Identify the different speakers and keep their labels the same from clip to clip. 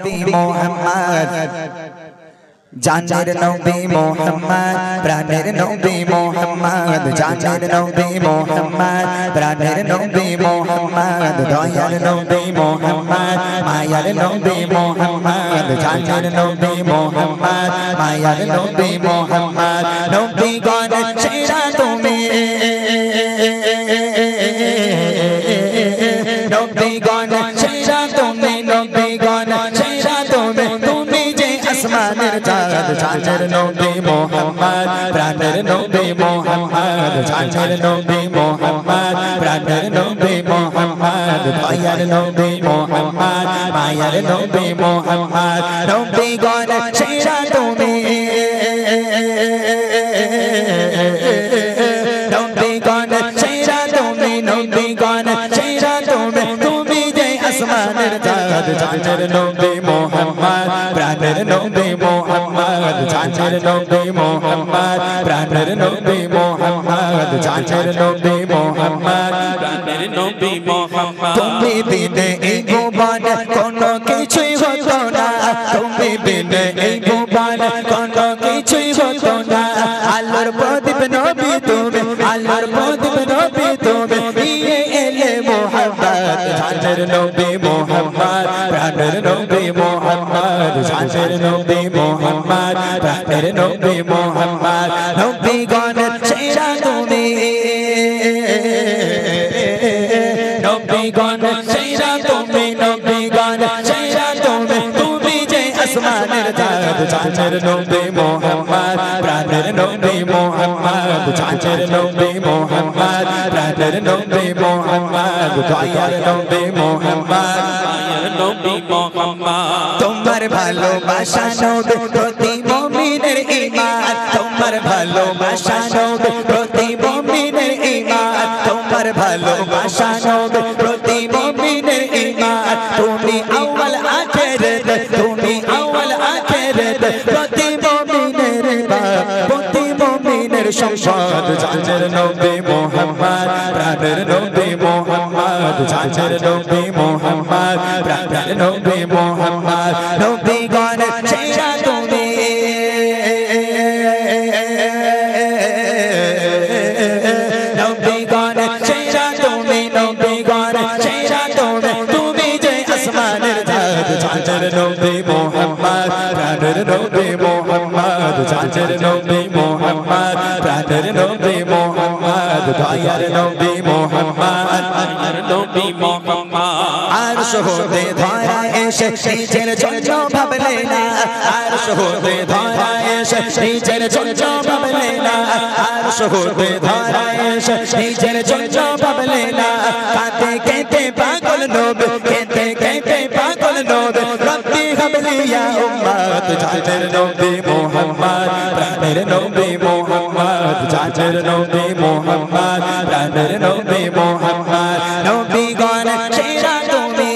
Speaker 1: নবী মোহাম্মদ জানের নবী মোহাম্মদ প্রাণের নবী মোহাম্মদ জানের নবী মোহাম্মদ প্রাণের নবী মোহাম্মদ দয়ার নবী মোহাম্মদ মায়ার নবী মোহাম্মদ জানের নবী মোহাম্মদ মায়ার নবী মোহাম্মদ নবী গণ সেরা তুমি নবী গণ সেরা তুমি নবী গণ সেরা তুমি তুমি যে আসমানের চাঁদ জানের নবী মোহাম্মদ প্রাণের নবী মোহাম্মদ জানের নবী মোহাম্মদ প্রাণের নবী মোহাম্মদ দয়ার নবী মোহাম্মদ মায়ার নবী মোহাম্মদ নবী গণ সেরা তুমি নবী গণ সেরা তুমি নবী গণ সেরা তুমি তুমি যে আসমানের চাঁদ জানের নবী মোহাম্মদ প্রাণের নবী মোহাম্মদ জানের নবী মোহাম্মদ প্রাণের নবী মোহাম্মদ জানের নবী মোহাম্মদ প্রাণের নবী মোহাম্মদ তুমি বিনে এই ভুবন কোনো কিছুই হতো না তুমি বিনে এই ভুবন কোনো কিছুই হতো না আল্লাহর প্রদীপ নবী তুমি আল্লাহর প্রদীপ নবী তুমি দিয়ে এলে মোহাম্মদ জানের নবী মোহাম্মদ প্রাণের নবী মোহাম্মদ জানের নবী মোহাম্মদ প্রাণের নবী মোহাম্মদ নবী গণ সেরা তুমি নবী গণ সেরা তুমি নবী গণ সেরা তুমি তুমি যে আসমানের চাঁদ জানের নবী মোহাম্মদ প্রাণের নবী মোহাম্মদ জানের নবী মোহাম্মদ প্রাণের নবী মোহাম্মদ দয়ার নবী মোহাম্মদ মায়ের নবী মোহাম্মদ তোমার ভালোবাসা নবী প্রতি মুমিনের ঈমান তোমার ভালোবাসা নবী প্রতি মুমিনের ঈমান তোমার ভালোবাসা নবী প্রতি মুমিনের ঈমান তুমি আউয়াল আখিরাত তুমি আউয়াল আখিরাত প্রতি মুমিনের ঈমান প্রতি মুমিনের সম্পদ জানের নবী মোহাম্মদ প্রাণের নবী মোহাম্মদ জানের নবী মোহাম্মদ প্রাণের নবী মোহাম্মদ নবী গণ সেরা তুমি নবী গণ সেরা তুমি নবী গণ সেরা তুমি তুমি যে আসমানের চাঁদ জানের নবী মোহাম্মদ প্রাণের নবী মোহাম্মদ জানের নবী মোহাম্মদ প্রাণের নবী মোহাম্মদ দয়ার নবী মোহাম্মদ মায়ার নবী মোহাম্মদ আরশ হতে ধরা এসে নিজের জন্য ভাবলে না আরশ হতে ধরা এসে নিজের জন্য ভাবলে না আরশ হতে ধরা এসে নিজের জন্য ভাবলে না কাঁদতে কেঁদে পাগল নবী কেঁদে কেঁদে পাগল নবী রব্বি হাবলি ইয়া উম্মত জানের নবী মোহাম্মদ প্রাণের নবী মোহাম্মদ জানের নবী মোহাম্মদ প্রাণের নবী মোহাম্মদ নবী গণ সেরা তুমি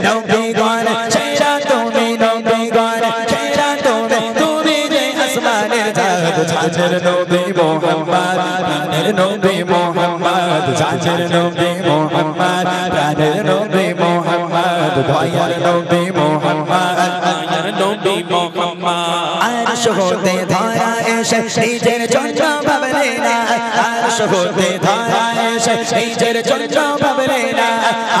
Speaker 1: নবী গণ সেরা তুমি নবী গণ সেরা তুমি তুমি যে আসমানের চাঁদ জানের নবী মোহাম্মদ প্রাণের নবী মোহাম্মদ জানের নবী মোহাম্মদ প্রাণের নবী মোহাম্মদ দয়ার নবী মোহাম্মদ মায়ার নবী মোহাম্মদ আরশ হতে ধরা এসে নিজের জন্য ভাবলে না আরশ হতে ধরা এসে নিজের জন্য ভাবলে না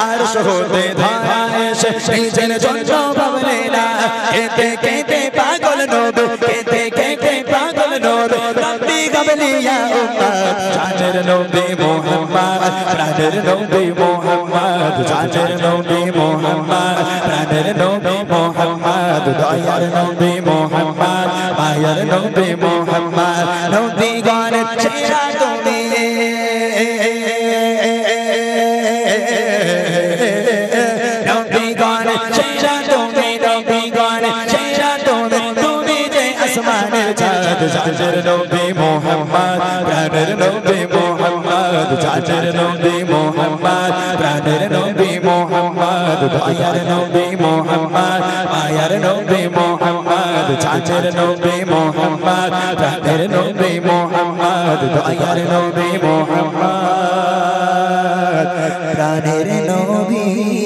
Speaker 1: আরশ হতে ধরা এসে নিজের জন্য ভাবলে না কেঁদে কেঁদে পাগল নবী কেঁদে কেঁদে পাগল নবী রব্বি হাবলি ইয়া উম্মত জানের নবী মোহাম্মদ প্রাণের নবী মোহাম্মদ জানের নবী মোহাম্মদ প্রাণের নবী মোহাম্মদ দয়ার নবী মোহাম্মদ মায়ার নবী মোহাম্মদ নবী গণ সেরা তুমি নবী গণ সেরা তুমি নবী গণ সেরা তুমি তুমি যে আসমানের চাঁদ জানের নবী মোহাম্মদ প্রাণের নবী মোহাম্মদ জানের নবী মোহাম্মদ প্রাণের নবী মোহাম্মদ দয়ার নবী মোহাম্মদ মায়ার নবী মোহাম্মদ জানের নবী মোহাম্মদ প্রাণের নবী মোহাম্মদ দয়ার নবী মোহাম্মদ প্রাণের নবী